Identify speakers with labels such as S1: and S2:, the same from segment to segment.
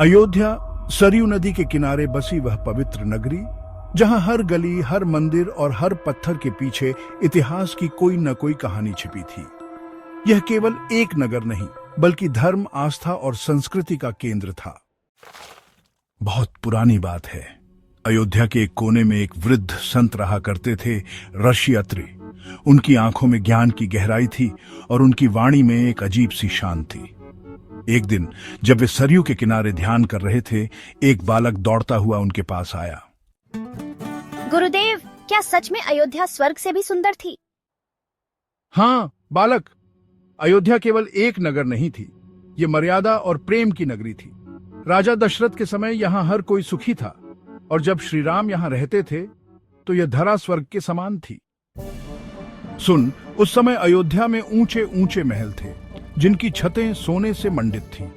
S1: अयोध्या सरयू नदी के किनारे बसी वह पवित्र नगरी, जहां हर गली, हर मंदिर और हर पत्थर के पीछे इतिहास की कोई न कोई कहानी छिपी थी। यह केवल एक नगर नहीं, बल्कि धर्म, आस्था और संस्कृति का केंद्र था। बहुत पुरानी बात है। अयोध्या के एक कोने में एक वृद्ध संत रहा करते थे, ऋषि अत्रि। उनकी आंखों में ज्ञान की गहराई थी और उनकी वाणी में एक अजीब सी शान थी। एक दिन जब वे सरयू के किनारे ध्यान कर रहे थे, एक बालक दौड़ता हुआ उनके पास आया।
S2: गुरुदेव, क्या सच में अयोध्या स्वर्ग से भी सुंदर थी?
S1: हाँ बालक, अयोध्या केवल एक नगर नहीं थी, ये मर्यादा और प्रेम की नगरी थी। राजा दशरथ के समय यहाँ हर कोई सुखी था, और जब श्री राम यहाँ रहते थे तो यह धरा स्वर्ग के समान थी। सुन, उस समय अयोध्या में ऊंचे ऊंचे महल थे, जिनकी छतें सोने से मंडित थीं।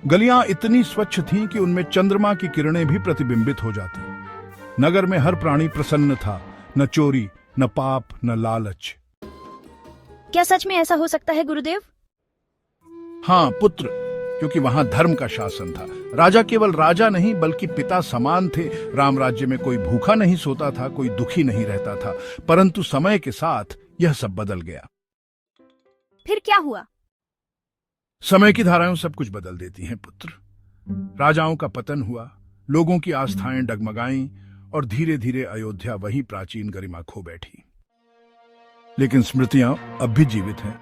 S1: गलियां इतनी स्वच्छ थीं कि उनमें चंद्रमा की किरणें भी प्रतिबिंबित हो जाती। नगर में हर प्राणी प्रसन्न था, न चोरी, न पाप, न लालच।
S2: क्या सच में ऐसा हो सकता है गुरुदेव?
S1: हाँ पुत्र, क्योंकि वहां धर्म का शासन था। राजा केवल राजा नहीं, बल्कि पिता समान थे। राम राज्य में कोई भूखा नहीं सोता था, कोई दुखी नहीं रहता था। परंतु समय के साथ यह सब बदल गया।
S2: फिर क्या हुआ?
S1: समय की धाराएं सब कुछ बदल देती हैं पुत्र। राजाओं का पतन हुआ, लोगों की आस्थाएं डगमगाईं और धीरे धीरे अयोध्या वही प्राचीन गरिमा खो बैठी। लेकिन स्मृतियां अब भी जीवित हैं,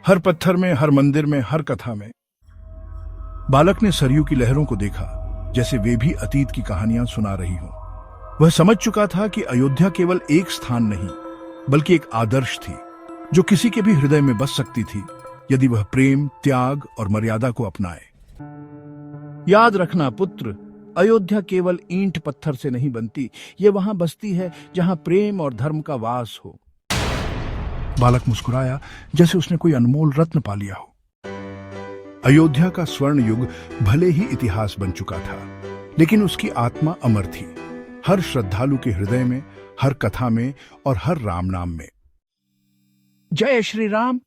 S1: हर पत्थर में, हर मंदिर में, हर कथा में। बालक ने सरयू की लहरों को देखा, जैसे वे भी अतीत की कहानियां सुना रही हों। वह समझ चुका था कि अयोध्या केवल एक स्थान नहीं, बल्कि एक आदर्श थी, जो किसी के भी हृदय में बस सकती थी, यदि वह प्रेम, त्याग और मर्यादा को अपनाए। याद रखना पुत्र, अयोध्या केवल ईंट पत्थर से नहीं बनती, ये वहां बसती है जहां प्रेम और धर्म का वास हो। बालक मुस्कुराया, जैसे उसने कोई अनमोल रत्न पा लिया हो। अयोध्या का स्वर्ण युग भले ही इतिहास बन चुका था, लेकिन उसकी आत्मा अमर थी, हर श्रद्धालु के हृदय में, हर कथा में और हर राम नाम में। जय श्री राम।